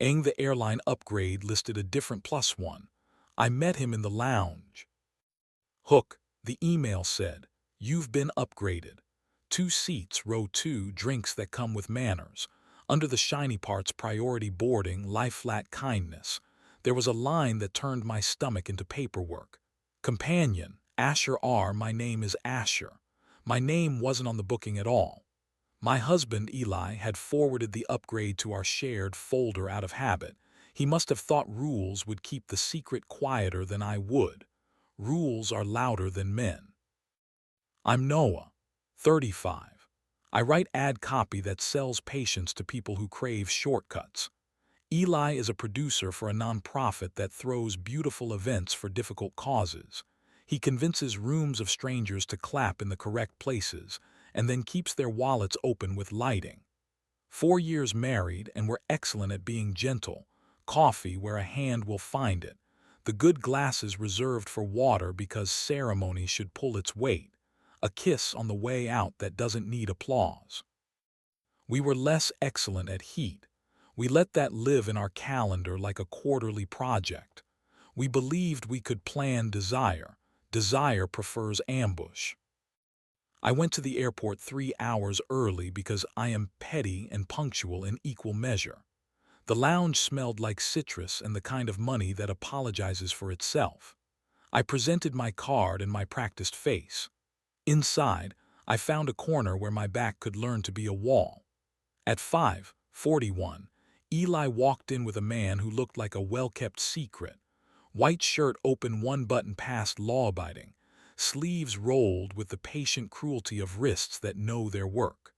The airline upgrade listed a different +1. I met him in the lounge. Hook, the email said, "You've been upgraded. 2 seats, row 2, drinks that come with manners. Under the shiny parts, priority boarding, lie flat, kindness." There was a line that turned my stomach into paperwork. Companion, Asher R. My name is Asher. My name wasn't on the booking at all. My husband, Eli, had forwarded the upgrade to our shared folder out of habit. He must have thought rules would keep the secret quieter than I would. Rules are louder than men. I'm Noah, 35. I write ad copy that sells patience to people who crave shortcuts. Eli is a producer for a nonprofit that throws beautiful events for difficult causes. He convinces rooms of strangers to clap in the correct places and then keeps their wallets open with lighting. 4 years married, and we're excellent at being gentle. Coffee where a hand will find it. The good glasses reserved for water because ceremony should pull its weight. A kiss on the way out that doesn't need applause. We were less excellent at heat. We let that live in our calendar like a quarterly project. We believed we could plan desire. Desire prefers ambush. I went to the airport 3 hours early because I am petty and punctual in equal measure. The lounge smelled like citrus and the kind of money that apologizes for itself. I presented my card and my practiced face. Inside, I found a corner where my back could learn to be a wall. At 5:41, Eli walked in with a man who looked like a well-kept secret. White shirt open, one button past law-abiding. Sleeves rolled with the patient cruelty of wrists that know their work.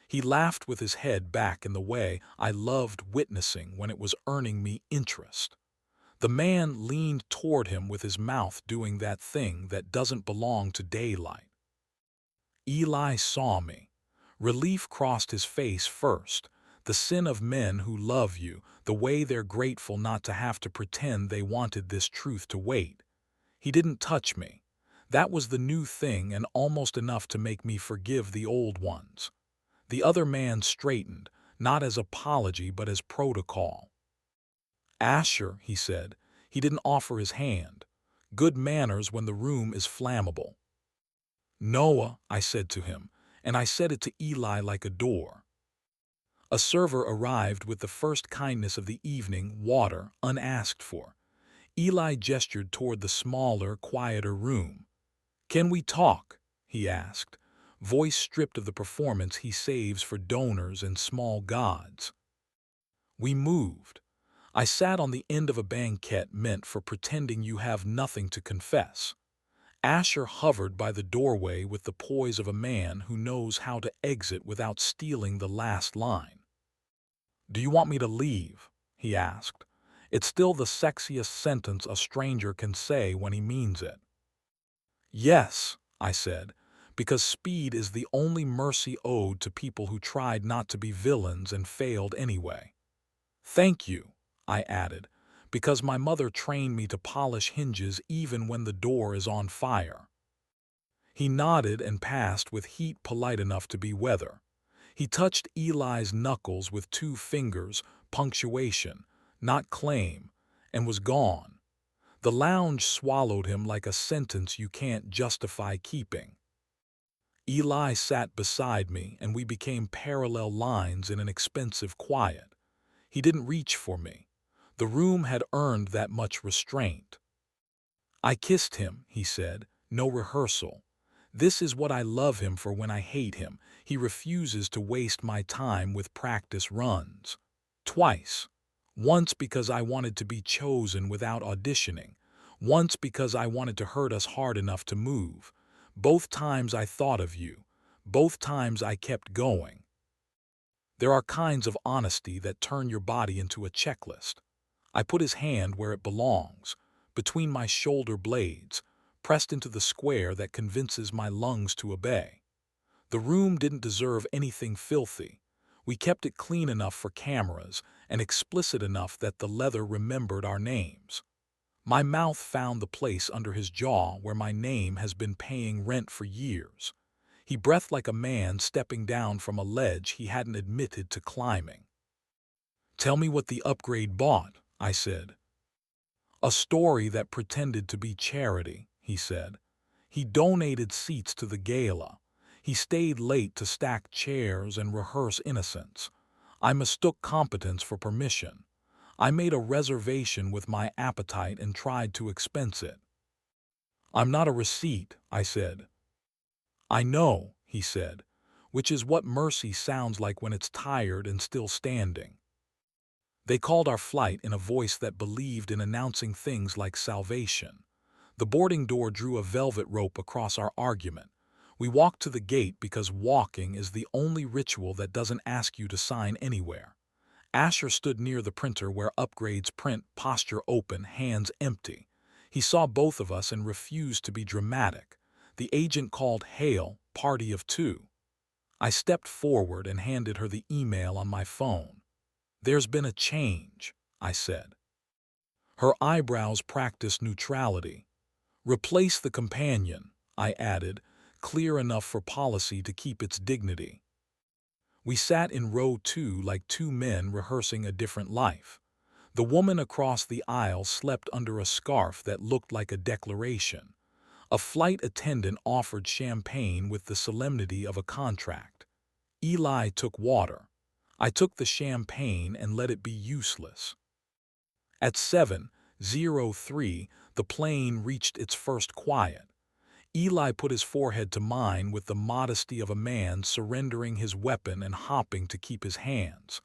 He laughed with his head back in the way I loved witnessing when it was earning me interest. The man leaned toward him with his mouth doing that thing that doesn't belong to daylight. Eli saw me. Relief crossed his face first. The sin of men who love you, the way they're grateful not to have to pretend they wanted this truth to wait. He didn't touch me. That was the new thing and almost enough to make me forgive the old ones. The other man straightened, not as apology but as protocol. "Asher," he said. He didn't offer his hand. Good manners when the room is flammable. "Noah," I said to him, and I said it to Eli like a door. A server arrived with the first kindness of the evening, water, unasked for. Eli gestured toward the smaller, quieter room. "Can we talk?" he asked, voice stripped of the performance he saves for donors and small gods. We moved. I sat on the end of a banquette meant for pretending you have nothing to confess. Asher hovered by the doorway with the poise of a man who knows how to exit without stealing the last line. "Do you want me to leave?" he asked. It's still the sexiest sentence a stranger can say when he means it. "Yes," I said, because speed is the only mercy owed to people who tried not to be villains and failed anyway. "Thank you," I added, because my mother trained me to polish hinges even when the door is on fire. He nodded and passed with heat polite enough to be weather. He touched Eli's knuckles with 2 fingers, punctuation, not claim, and was gone. The lounge swallowed him like a sentence you can't justify keeping. Eli sat beside me and we became parallel lines in an expensive quiet. He didn't reach for me. The room had earned that much restraint. "I kissed him," he said, "no rehearsal. This is what I love him for when I hate him. He refuses to waste my time with practice runs. Twice. Once because I wanted to be chosen without auditioning. Once because I wanted to hurt us hard enough to move. Both times I thought of you. Both times I kept going." There are kinds of honesty that turn your body into a checklist. I put his hand where it belongs, between my shoulder blades, pressed into the square that convinces my lungs to obey. The room didn't deserve anything filthy. We kept it clean enough for cameras and explicit enough that the leather remembered our names. My mouth found the place under his jaw where my name has been paying rent for years. He breathed like a man stepping down from a ledge he hadn't admitted to climbing. Tell me what the upgrade bought, I said. A story that pretended to be charity, he said. He donated seats to the gala. He stayed late to stack chairs and rehearse innocence. I mistook competence for permission. I made a reservation with my appetite and tried to expense it. I'm not a receipt, I said. I know, he said, which is what mercy sounds like when it's tired and still standing. They called our flight in a voice that believed in announcing things like salvation. The boarding door drew a velvet rope across our argument. We walked to the gate because walking is the only ritual that doesn't ask you to sign anywhere. Asher stood near the printer where upgrades print, posture open, hands empty. He saw both of us and refused to be dramatic. The agent called hail, party of two. I stepped forward and handed her the email on my phone. There's been a change, I said. Her eyebrows practiced neutrality. Replace the companion, I added, clear enough for policy to keep its dignity. We sat in row 2 like two men rehearsing a different life. The woman across the aisle slept under a scarf that looked like a declaration. A flight attendant offered champagne with the solemnity of a contract. Eli took water. I took the champagne and let it be useless. At 7:03, the plane reached its first quiet. Eli put his forehead to mine with the modesty of a man surrendering his weapon and hopping to keep his hands.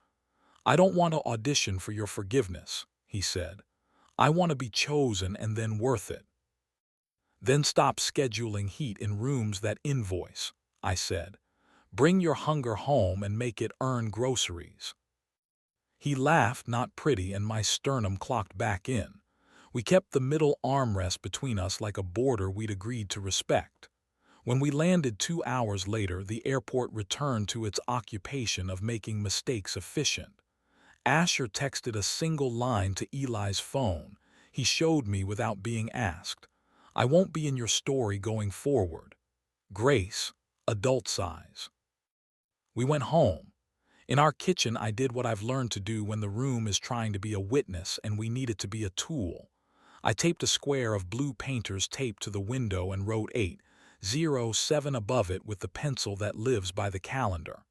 I don't want to audition for your forgiveness, he said. I want to be chosen and then worth it. Then stop scheduling heat in rooms that invoice, I said. Bring your hunger home and make it earn groceries. He laughed, not pretty, and my sternum clocked back in. We kept the middle armrest between us like a border we'd agreed to respect. When we landed 2 hours later, the airport returned to its occupation of making mistakes efficient. Asher texted a single line to Eli's phone. He showed me without being asked. I won't be in your story going forward. Grace, adult size. We went home. In our kitchen, I did what I've learned to do when the room is trying to be a witness and we need it to be a tool. I taped a square of blue painter's tape to the window and wrote 807 above it with the pencil that lives by the calendar.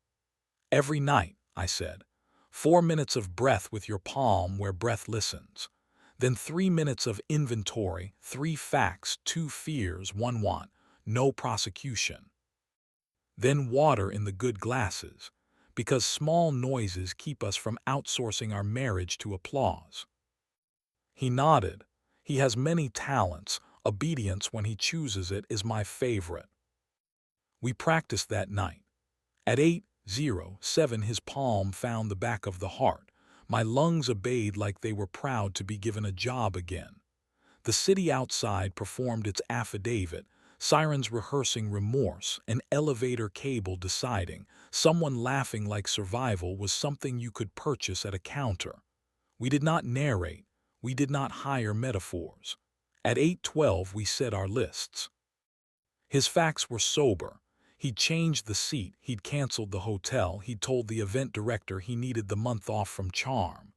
Every night, I said. 4 minutes of breath with your palm where breath listens. Then 3 minutes of inventory, 3 facts, 2 fears, 1 want, no prosecution. Then water in the good glasses, because small noises keep us from outsourcing our marriage to applause. He nodded. He has many talents. Obedience when he chooses it is my favorite. We practiced that night. At 8:07, his palm found the back of the heart. My lungs obeyed like they were proud to be given a job again. The city outside performed its affidavit, sirens rehearsing remorse, an elevator cable deciding, someone laughing like survival was something you could purchase at a counter. We did not narrate. We did not hire metaphors. At 8:12, we said our lists. His facts were sober. He'd changed the seat, he'd canceled the hotel, he'd told the event director he needed the month off from Charm.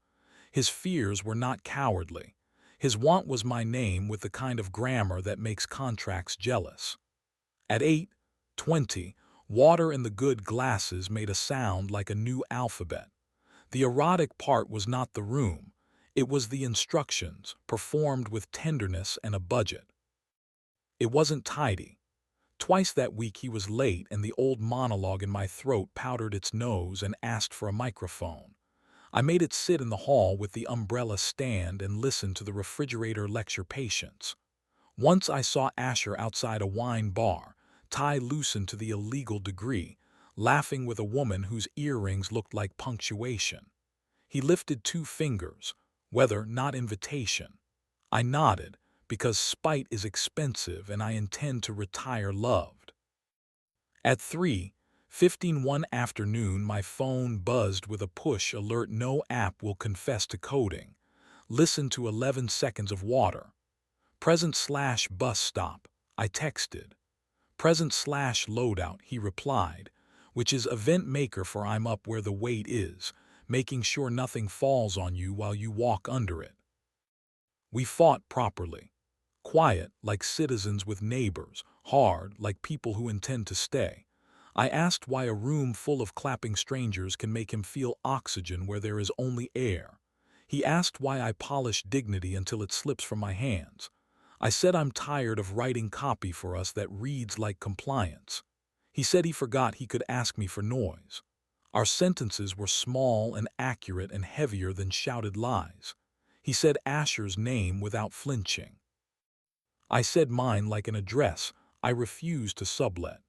His fears were not cowardly. His want was my name with the kind of grammar that makes contracts jealous. At 8:20, water in the good glasses made a sound like a new alphabet. The erotic part was not the room. It was the instructions, performed with tenderness and a budget. It wasn't tidy. Twice that week he was late and the old monologue in my throat powdered its nose and asked for a microphone. I made it sit in the hall with the umbrella stand and listened to the refrigerator lecture patience. Once I saw Asher outside a wine bar, tie loosened to the illegal degree, laughing with a woman whose earrings looked like punctuation. He lifted 2 fingers, whether not invitation. I nodded, because spite is expensive and I intend to retire loved. At 3:15 one afternoon, my phone buzzed with a push alert. No app will confess to coding. Listen to 11 seconds of water. Present/bus stop, I texted. Present/loadout, he replied, which is event maker for I'm up where the wait is. making sure nothing falls on you while you walk under it. We fought properly. Quiet, like citizens with neighbors, hard, like people who intend to stay. I asked why a room full of clapping strangers can make him feel oxygen where there is only air. He asked why I polish dignity until it slips from my hands. I said I'm tired of writing copy for us that reads like compliance. He said he forgot he could ask me for noise. Our sentences were small and accurate and heavier than shouted lies. He said Asher's name without flinching. I said mine like an address I refused to sublet.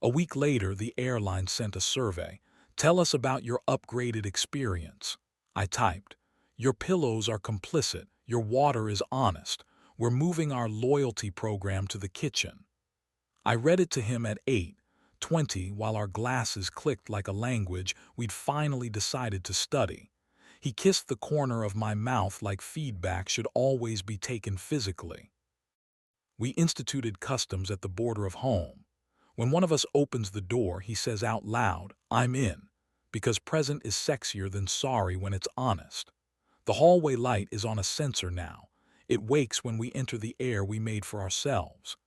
A week later, the airline sent a survey. Tell us about your upgraded experience. I typed. Your pillows are complicit. Your water is honest. We're moving our loyalty program to the kitchen. I read it to him at 8:20 while our glasses clicked like a language we'd finally decided to study. He kissed the corner of my mouth like feedback should always be taken physically. We instituted customs at the border of home. When one of us opens the door, he says out loud, "I'm in," because present is sexier than sorry when it's honest. The hallway light is on a sensor now. It wakes when we enter the air we made for ourselves.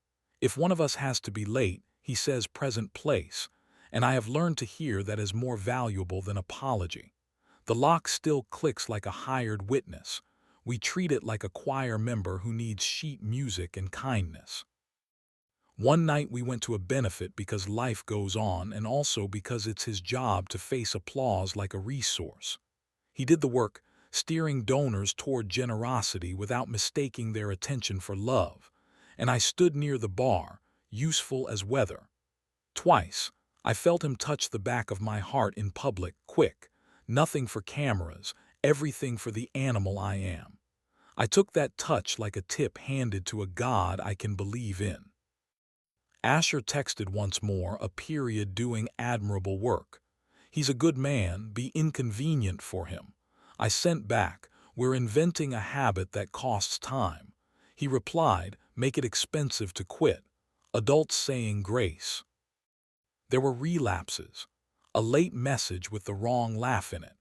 If one of us has to be late, he says present place, and I have learned to hear that is more valuable than apology. The lock still clicks like a hired witness. We treat it like a choir member who needs sheet music and kindness. One night we went to a benefit because life goes on and also because it's his job to face applause like a resource. He did the work, steering donors toward generosity without mistaking their attention for love, and I stood near the bar, useful as weather. Twice, I felt him touch the back of my heart in public, quick, nothing for cameras, everything for the animal I am. I took that touch like a tip handed to a god I can believe in. Asher texted once more, a period doing admirable work. He's a good man, be inconvenient for him. I sent back, we're inventing a habit that costs time. He replied, make it expensive to quit. Adults saying grace. There were relapses. A late message with the wrong laugh in it.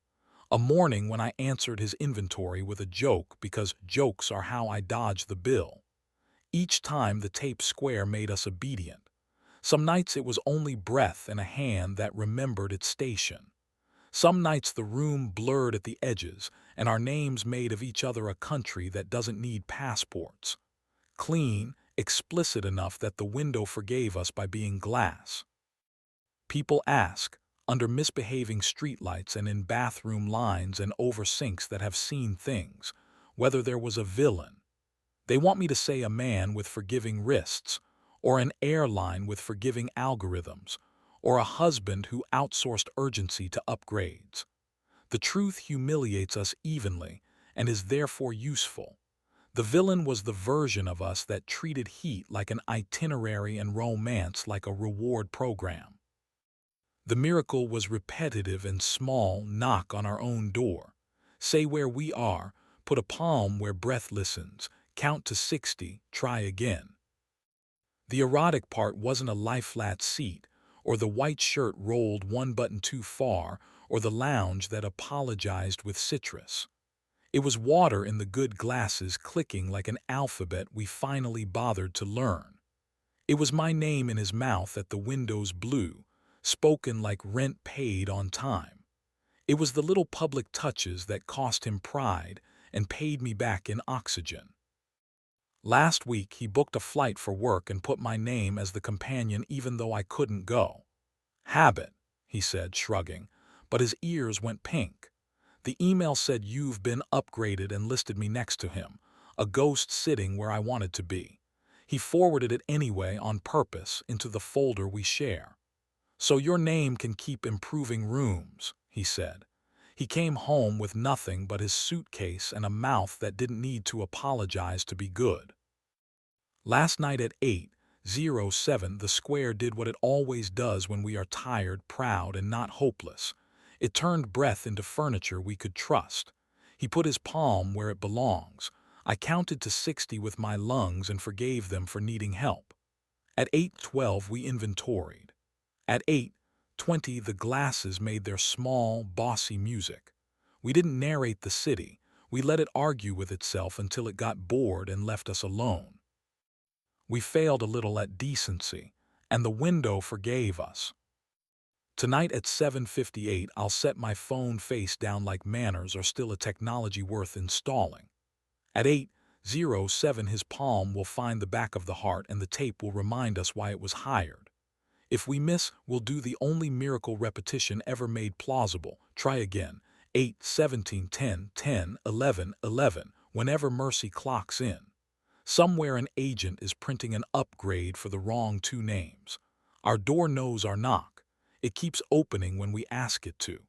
A morning when I answered his inventory with a joke because jokes are how I dodge the bill. Each time the tape square made us obedient. Some nights it was only breath and a hand that remembered its station. Some nights the room blurred at the edges and our names made of each other a country that doesn't need passports. Clean, explicit enough that the window forgave us by being glass. People ask, under misbehaving streetlights and in bathroom lines and over sinks that have seen things, whether there was a villain. They want me to say a man with forgiving wrists, or an airline with forgiving algorithms, or a husband who outsourced urgency to upgrades. The truth humiliates us evenly and is therefore useful. The villain was the version of us that treated heat like an itinerary and romance like a reward program. The miracle was repetitive and small, knock on our own door. Say where we are, put a palm where breath listens, count to 60, try again. The erotic part wasn't a lie-flat seat, or the white shirt rolled one button too far, or the lounge that apologized with citrus. It was water in the good glasses clicking like an alphabet we finally bothered to learn. It was my name in his mouth at the windows blue, spoken like rent paid on time. It was the little public touches that cost him pride and paid me back in oxygen. Last week he booked a flight for work and put my name as the companion even though I couldn't go. Habit, he said, shrugging, but his ears went pink. The email said you've been upgraded and listed me next to him, a ghost sitting where I wanted to be. He forwarded it anyway on purpose into the folder we share. So your name can keep improving rooms, he said. He came home with nothing but his suitcase and a mouth that didn't need to apologize to be good. Last night at 8:07, the square did what it always does when we are tired, proud, and not hopeless. It turned breath into furniture we could trust. He put his palm where it belongs. I counted to 60 with my lungs and forgave them for needing help. At 8:12, we inventoried. At 20, the glasses made their small, bossy music. We didn't narrate the city. We let it argue with itself until it got bored and left us alone. We failed a little at decency, and the window forgave us. Tonight at 7:58, I'll set my phone face down like manners are still a technology worth installing. At 8:07, his palm will find the back of the heart and the tape will remind us why it was hired. If we miss, we'll do the only miracle repetition ever made plausible. Try again. 8, 17, 10, 10, 11, 11, whenever Mercy clocks in. Somewhere an agent is printing an upgrade for the wrong two names. Our door knows our knock. It keeps opening when we ask it to.